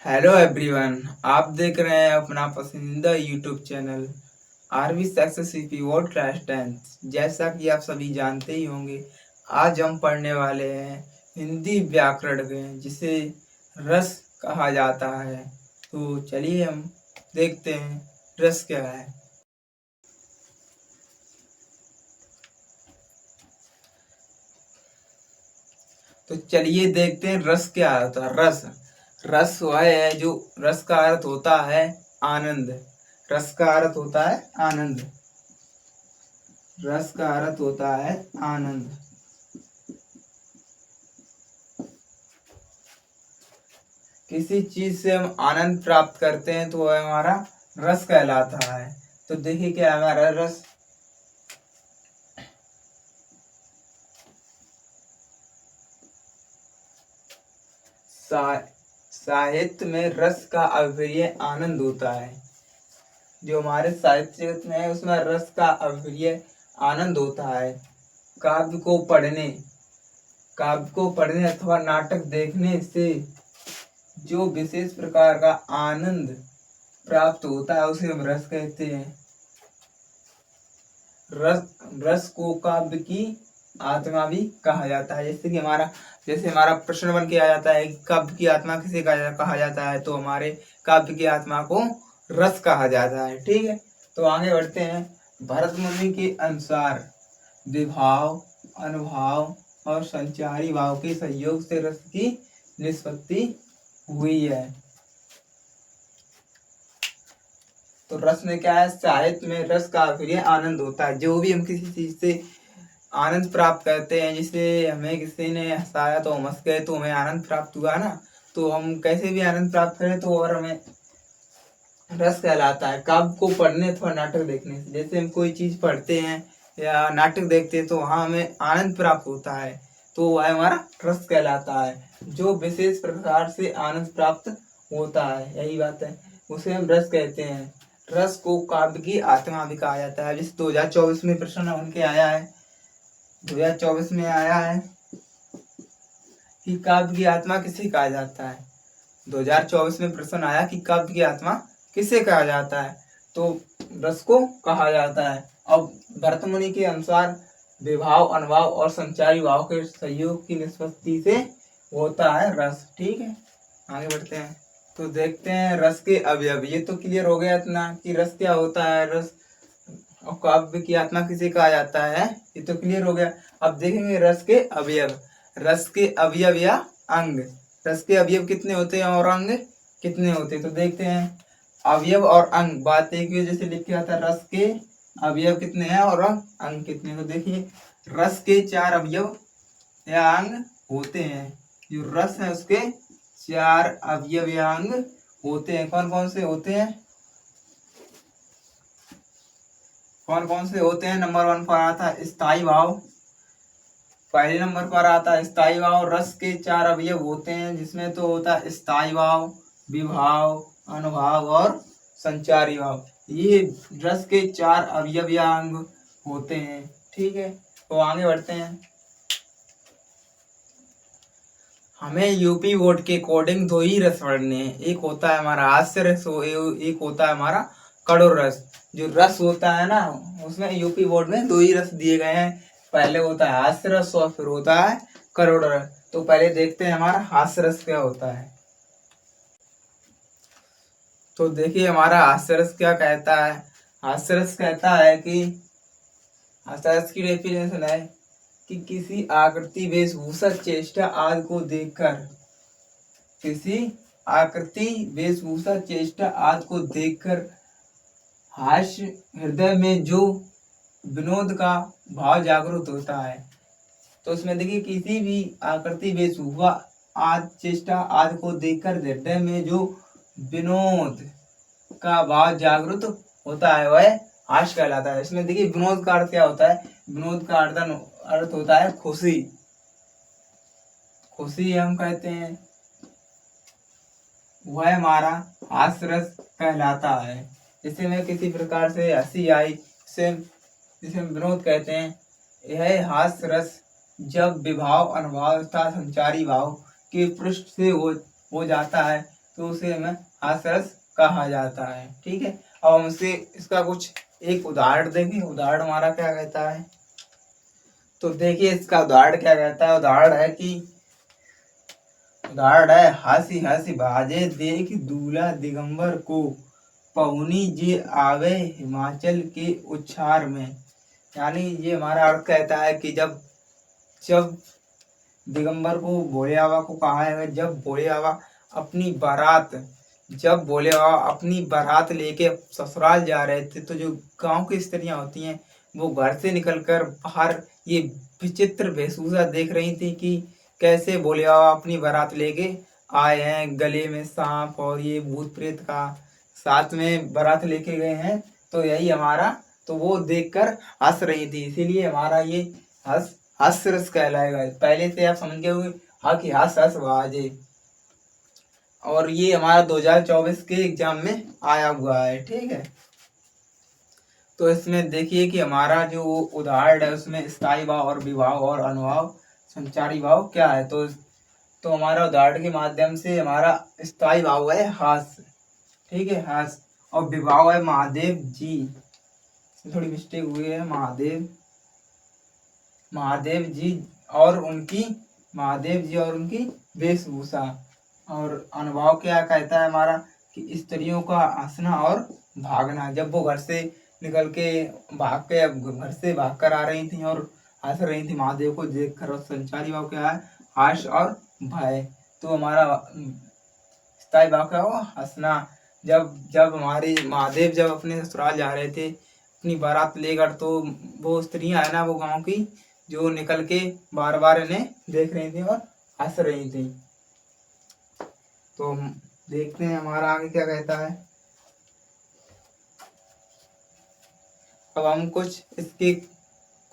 Hello everyone, आप देख रहे हैं अपना पसंदीदा YouTube channel RV success keyword class 10। जैसा कि आप सभी जानते ही होंगे, आज हम पढ़ने वाले हैं हिंदी व्याकरण में, जिसे रस कहा जाता है। तो चलिए हम देखते हैं रस क्या है। तो चलिए देखते हैं रस क्या होता है। रस रस वह है जो रस का अर्थ होता है आनंद। रस का अर्थ होता है आनंद। रस का अर्थ होता है आनंद। किसी चीज से हम आनंद प्राप्त करते हैं तो वह हमारा रस कहलाता है। तो देखिए क्या है हमारा रस। साहित्य में रस का अभिप्राय आनंद होता है। जो हमारे साहित्य में है उसमें रस का अभिप्राय आनंद होता है। काव्य को पढ़ने अथवा नाटक देखने से जो विशेष प्रकार का आनंद प्राप्त होता है उसे हम रस कहते हैं। रस को काव्य की आत्मा भी कहा जाता है। जैसे हमारा प्रश्न बन के आ जाता है कि काव्य की आत्मा किसे कहा जाता है, तो हमारे काव्य की आत्मा को रस कहा जाता है। ठीक है, तो आगे बढ़ते हैं। भरत मुनि के अनुसार विभाव, अनुभाव और संचारी भाव के संयोग से रस की निष्पत्ति हुई है। तो रस में क्या है? साहित्य में रस का अभिप्राय आनंद होता है। जो भी हम किसी चीज से आनंद प्राप्त करते हैं, जिससे हमें किसी ने हंसाया तो हम हंस गए तो हमें आनंद प्राप्त हुआ ना। तो हम कैसे भी आनंद प्राप्त करें तो और हमें रस कहलाता है। काव्य को पढ़ने अथवा नाटक देखने से, जैसे हम कोई चीज पढ़ते हैं या नाटक देखते हैं तो वहां हमें आनंद प्राप्त होता है, तो वह हमारा रस कहलाता है। जो विशेष प्रकार से आनंद प्राप्त होता है, यही बात है, उसे हम रस कहते हैं। रस को काव्य की आत्मा भी कहा जाता है। जिस 2024 में प्रश्न उनके आया है, 2024 में आया है कि काव्य की आत्मा किसे कहा जाता है। 2024 में प्रश्न आया कि काव्य की आत्मा किसे कहा जाता है, तो रस को कहा जाता है। अब भरत मुनि के अनुसार विभाव, अनुभाव और संचारी भाव के संयोग की निष्पत्ति से होता है रस। ठीक है, आगे बढ़ते हैं। तो देखते हैं रस के अवयव। ये तो क्लियर हो गया इतना कि रस क्या होता है, रस और काव्य की आत्मा किसे कहा जाता है, ये तो क्लियर हो गया। अब देखेंगे रस के अवयव। रस के अवयव या अंग। रस के अवयव कितने होते हैं और अंग कितने होते हैं, तो देखते हैं। अवयव और अंग, बात एक ही जैसे लिख के आता है, रस के अवयव कितने हैं और अंग कितने। तो देखिए, रस के 4 अवयव या अंग होते हैं। जो रस है उसके 4 अवयव या अंग होते हैं। कौन कौन से होते हैं? नंबर 1 पर आता है स्थायी भाव। पहले नंबर पर आता है स्थायी भाव। रस के 4 अवयव होते हैं, जिसमें तो होता है स्थायी भाव, विभाव, अनुभाव और संचारी भाव। ये रस के 4 अवयव या अंग होते हैं। ठीक है, तो आगे बढ़ते हैं। हमें यूपी बोर्ड के अकॉर्डिंग 2 ही रस पढ़ने हैं। एक होता है हमारा हास्य रस, एक होता है हमारा कड़ोर रस। जो रस होता है ना, उसमें यूपी बोर्ड में 2 ही रस दिए गए हैं। पहले होता है हास्य रस और फिर होता है करोड़ रस। तो पहले देखते हैं हमारा हास्य रस क्या होता है। तो देखिए हमारा हास्य रस क्या कहता है। हास्य रस कहता है कि हास्य रस की डेफिनेशन है कि किसी आकृति, वेशभूषा, चेष्टा आदि को देखकर, किसी आकृति, वेशभूषा, चेष्टा आदि को देखकर हास्य हृदय में जो विनोद का भाव जागृत होता है। तो उसमें देखिए, किसी भी आकृति, वेशभूषा आदि, चेष्टा आदि को देखकर हृदय में जो विनोद का भाव जागृत होता है वह हास्य कहलाता है। इसमें देखिए, विनोद का अर्थ क्या होता है? विनोद का अर्थ होता है खुशी। खुशी हम कहते हैं, वह हमारा हास्य रस कहलाता है। जैसे में किसी प्रकार से हंसी आई, जिसे हम विनोद कहते हैं। यह हास्य रस जब विभाव, अनुभाव तथा संचारी भाव के पृष्ठ से हो जाता है तो उसे हमें हास्यरस कहा जाता है। ठीक है, अब हम इसे इसका कुछ एक उदाहरण देखें। उदाहरण हमारा क्या कहता है, तो देखिए इसका उदाहरण क्या कहता है। उदाहरण है हंसी हंसी बाजे देख दूल्हा दिगंबर को, पहुनी जे आवे हिमाचल के उच्छार में। यानी ये हमारा अर्थ कहता है कि जब जब दिगंबर को भोले बाबा को कहा है, जब भोले बाबा अपनी बारात लेके ससुराल जा रहे थे, तो जो गांव की स्त्रियां होती हैं वो घर से निकलकर बाहर ये विचित्र वेशभूषा देख रही थी कि कैसे भोले बाबा अपनी बारात लेके आए हैं, गले में सांप और ये भूत प्रेत का साथ में बारात लेके गए हैं। तो यही हमारा, तो वो देखकर हंस रही थी, इसीलिए हमारा ये हास्य रस कहलाएगा। पहले से आप समझ गए होंगे, हाँ कि हंस हंस बाजे। और ये हमारा 2024 के एग्जाम में आया हुआ है। ठीक है, तो इसमें देखिए कि हमारा जो उदाहरण है उसमें स्थायी भाव और विभाव और अनुभाव संचारी भाव क्या है। तो हमारा उदाहरण के माध्यम से हमारा स्थायी भाव है हास्य। ठीक है, हास्य। और विभाव है महादेव जी, थोड़ी मिस्टेक हुई है, महादेव जी और उनकी वेशभूषा। और अनुभव क्या कहता है हमारा कि स्त्रियों का हंसना और भागना, जब वो घर से घर से भाग कर आ रही थी और हंस रही थी महादेव को देखकर। और संचारी भाव क्या है, हर्ष और भय। तो हमारा स्थायी भाव क्या हुआ, हंसना। जब जब हमारे महादेव जब अपने ससुराल जा रहे थे अपनी बारात लेकर, तो वो स्त्रियां है ना, वो गांव की, जो निकल के बार बार इन्हें देख रही थी और हंस रही थी। तो देखते हैं हमारा आगे क्या कहता है। अब हम कुछ इसके